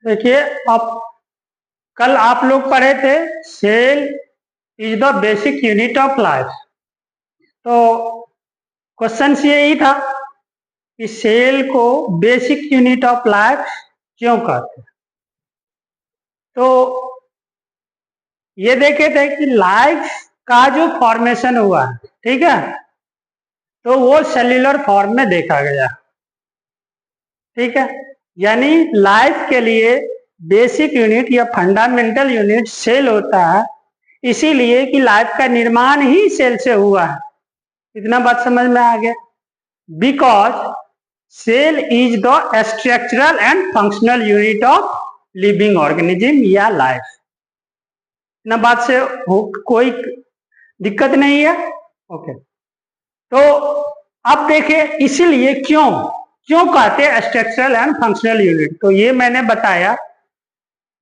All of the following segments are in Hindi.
देखिए, अब कल आप लोग पढ़े थे cell is the basic unit of life. तो क्वेश्चन यही था कि सेल को बेसिक यूनिट ऑफ लाइफ क्यों कहते हैं। तो ये देखे थे कि लाइफ का जो फॉर्मेशन हुआ है, ठीक है, तो वो सेल्यूलर फॉर्म में देखा गया, ठीक है। यानी लाइफ के लिए बेसिक यूनिट या फंडामेंटल यूनिट सेल होता है, इसीलिए कि लाइफ का निर्माण ही सेल से हुआ है। इतना बात समझ में आ गया। Because cell is the structural and functional unit of living organism या लाइफ। इतना बात से कोई दिक्कत नहीं है। ओके, तो अब देखिए इसीलिए क्यों कहते हैं स्ट्रक्चरल एंड फंक्शनल यूनिट। तो ये मैंने बताया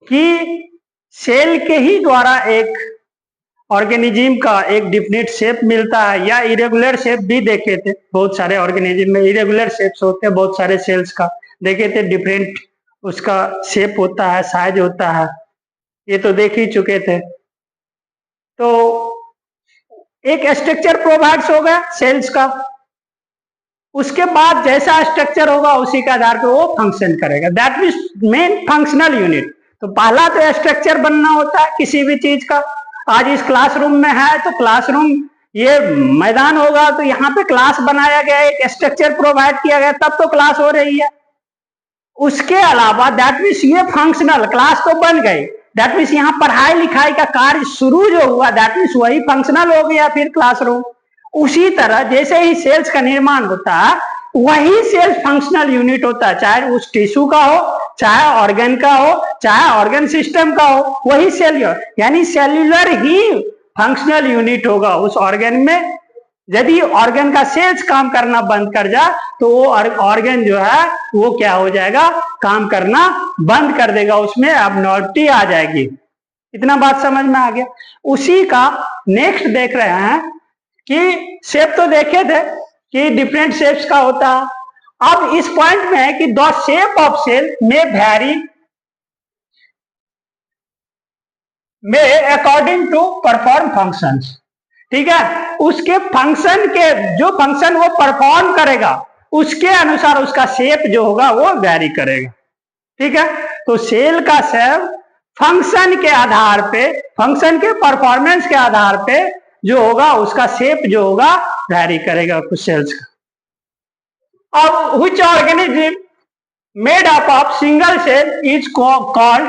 कि सेल के ही द्वारा एक ऑर्गेनिज्म का एक डिफिनिट शेप मिलता है, या इरेगुलर शेप भी देखे थे। बहुत सारे ऑर्गेनिज्म में इरेगुलर शेप्स होते हैं, बहुत सारे सेल्स का देखे थे, डिफरेंट उसका शेप होता है, साइज होता है, ये तो देख ही चुके थे। तो एक स्ट्रक्चर प्रोवाइड्स हो गया सेल्स का, उसके बाद जैसा स्ट्रक्चर होगा उसी के आधार पर वो फंक्शन करेगा, that means main functional unit. तो पहला तो स्ट्रक्चर बनना होता है किसी भी चीज का। आज इस क्लासरूम में है तो क्लासरूम ये मैदान होगा तो यहाँ पे क्लास बनाया गया, एक स्ट्रक्चर प्रोवाइड किया गया, तब तो क्लास हो रही है। उसके अलावा दैट मीन्स ये फंक्शनल, क्लास तो बन गई, दैट मीन्स यहाँ पढ़ाई लिखाई का कार्य शुरू जो हुआ दैट मीन्स वही फंक्शनल हो गया फिर क्लासरूम। उसी तरह जैसे ही सेल्स का निर्माण होता है वही सेल्स फंक्शनल यूनिट होता है, चाहे उस टिश्यू का हो, चाहे ऑर्गन का हो, चाहे ऑर्गन सिस्टम का हो, वही सेल्यूलर यानी सेल्यूलर ही फंक्शनल यूनिट होगा उस ऑर्गन में। यदि ऑर्गन का सेल्स काम करना बंद कर जाए तो वो ऑर्गन जो है वो क्या हो जाएगा, काम करना बंद कर देगा, उसमें एबनॉर्मलिटी आ जाएगी। इतना बात समझ में आ गया। उसी का नेक्स्ट देख रहे हैं कि शेप तो देखे थे कि डिफरेंट शेप्स का होता है। अब इस पॉइंट में है कि द शेप ऑफ सेल में वैरी में अकॉर्डिंग टू परफॉर्म फंक्शंस, ठीक है। उसके फंक्शन के जो फंक्शन वो परफॉर्म करेगा उसके अनुसार उसका शेप जो होगा वो वैरी करेगा, ठीक है। तो सेल का शेप फंक्शन के आधार पे, फंक्शन के परफॉर्मेंस के आधार पे जो होगा उसका शेप जो होगा वैरी करेगा कुछ सेल्स का। अब which organism made up of single cell is called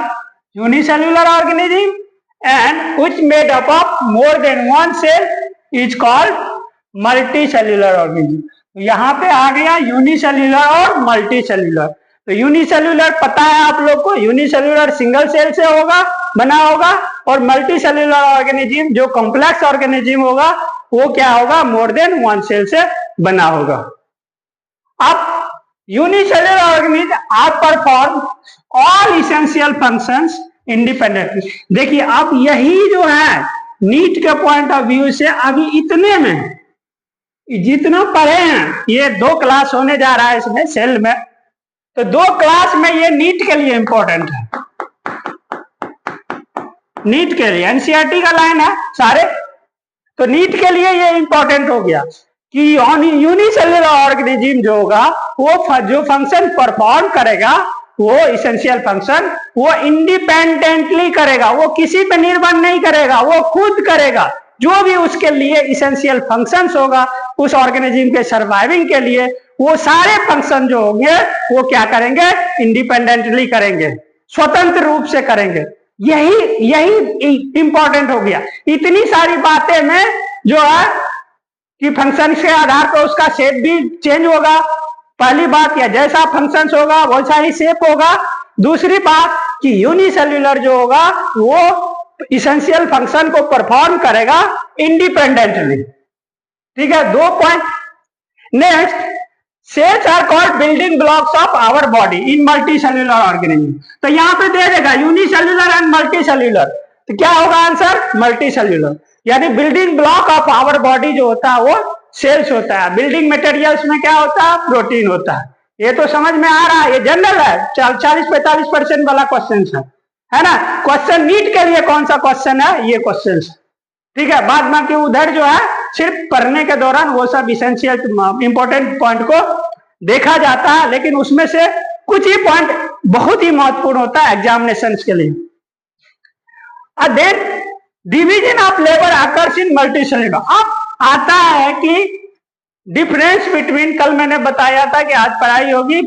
unicellular organism and which made up of more than one cell is called multicellular organism। यहाँ पे आ गया यूनिसेल्युलर और मल्टीसेल्युलर। तो यूनिसेल्युलर पता है आप लोग को, यूनिसेल्युलर सिंगल सेल से होगा बना होगा, और मल्टीसेल्युलर ऑर्गेनिज्म जो कॉम्प्लेक्स ऑर्गेनिज्म होगा वो क्या होगा, मोर देन वन सेल से बना होगा। अब unicellular organism are perform all essential functions independently. देखिए अब यही जो है नीट के पॉइंट ऑफ व्यू से अभी इतने में जितना पढ़े हैं, ये 2 क्लास होने जा रहा है इसमें सेल में, तो 2 क्लास में ये नीट के लिए इंपॉर्टेंट है, नीट के लिए एनसीईआरटी का लाइन है सारे, तो नीट के लिए ये इंपॉर्टेंट हो गया कि यूनिसेल्युलर ऑर्गेनिज्म जो होगा वो जो फंक्शन परफॉर्म करेगा वो इसेंशियल फंक्शन वो इंडिपेंडेंटली करेगा, वो किसी पे निर्भर नहीं करेगा, वो खुद करेगा। जो भी उसके लिए इसेंशियल फंक्शंस होगा उस ऑर्गेनिज्म के सर्वाइविंग के लिए, वो सारे फंक्शन जो होंगे वो क्या करेंगे, इंडिपेंडेंटली करेंगे, स्वतंत्र रूप से करेंगे। यही इंपॉर्टेंट हो गया। इतनी सारी बातें में जो है कि फंक्शन के आधार पर उसका शेप भी चेंज होगा, पहली बात, या जैसा फंक्शंस होगा वैसा ही शेप होगा। दूसरी बात कि यूनिसेल्युलर जो होगा वो इसेंशियल फंक्शन को परफॉर्म करेगा इंडिपेंडेंटली, ठीक है। 2 point. Next, cells are called building blocks of our body in multicellular organism. तो यहाँ पे दे देगा यूनिसेल्युलर एंड मल्टीसेल्युलर, तो क्या होगा आंसर, मल्टीसेल्युलर। यानी building block of our body जो होता है वो सेल्स होता है। बिल्डिंग मटेरियल्स में क्या होता है, प्रोटीन होता है। ये तो समझ में आ रहा है, ये जनरल है, 40-45% वाला क्वेश्चन है ना। क्वेश्चन नीट के लिए कौन सा क्वेश्चन है, ये क्वेश्चन, ठीक है। बाद बाकी उधर जो है सिर्फ पढ़ने के दौरान वो सब इसेंशियल इंपॉर्टेंट पॉइंट को देखा जाता है, लेकिन उसमें से कुछ ही पॉइंट बहुत ही महत्वपूर्ण होता है एग्जामिनेशन के लिए। Then division of labour occurs in multicellular. अब आता है कि डिफरेंस बिटवीन, कल मैंने बताया था कि आज पढ़ाई होगी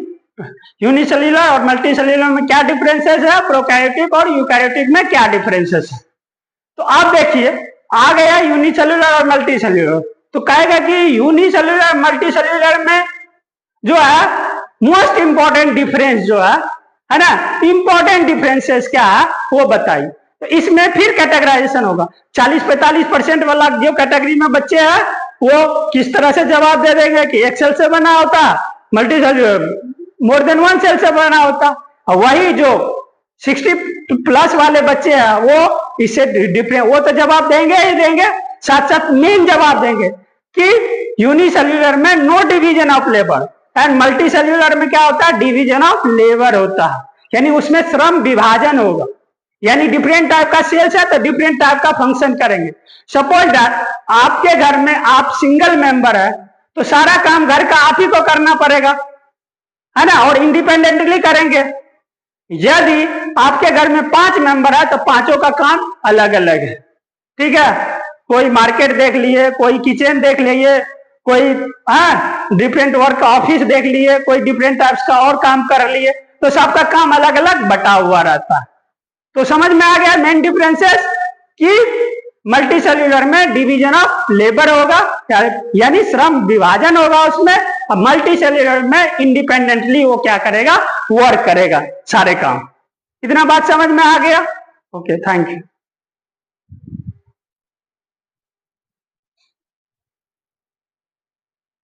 यूनिसेल्युलर और मल्टीसेल्युलर में क्या डिफरेंसेस है, प्रोकैरियोटिक और यूकैरियोटिक में क्या डिफरेंसेस है। तो आप देखिए आ गया यूनिसेल्युलर और मल्टीसेल्युलर, तो कहेगा कि यूनिसेल्युलर मल्टीसेल्युलर में जो है मोस्ट इंपॉर्टेंट डिफरेंस जो है ना, इंपॉर्टेंट डिफरेंसेस क्या है वो बताइए। तो इसमें फिर कैटेगराइजेशन होगा। 40-45% वाला जो कैटेगरी में बच्चे हैं वो किस तरह से जवाब दे देंगे कि एक सेल से बना होता, multicellular more than one cell से बना होता। और वही जो 60+ वाले बच्चे हैं वो इससे डिफरेंट, वो तो जवाब देंगे ही देंगे, साथ साथ मेन जवाब देंगे कि यूनिसेल्युलर में no division of labour and multicellular में क्या होता है, डिवीजन ऑफ लेबर होता है, यानी उसमें श्रम विभाजन होगा, यानी डिफरेंट टाइप का सेल्स है तो डिफरेंट टाइप का फंक्शन करेंगे। सपोज दैट आपके घर में आप सिंगल मेंबर है तो सारा काम घर का आप ही को करना पड़ेगा, है ना, और इंडिपेंडेंटली करेंगे। यदि आपके घर में 5 मेंबर है तो पांचों का काम अलग अलग है, ठीक है। कोई मार्केट देख लिए, कोई किचन देख लिए, कोई डिफरेंट वर्क ऑफिस देख लिए, कोई डिफरेंट टाइप्स का और काम कर लिए, तो सबका काम अलग अलग बटा हुआ रहता है। तो समझ में आ गया मेन डिफरेंसेस कि मल्टीसेल्युलर में डिवीजन ऑफ लेबर होगा, यानी श्रम विभाजन होगा उसमें, और मल्टीसेल्युलर में इंडिपेंडेंटली वो क्या करेगा, वर्क करेगा सारे काम। इतना बात समझ में आ गया? Okay, thank you.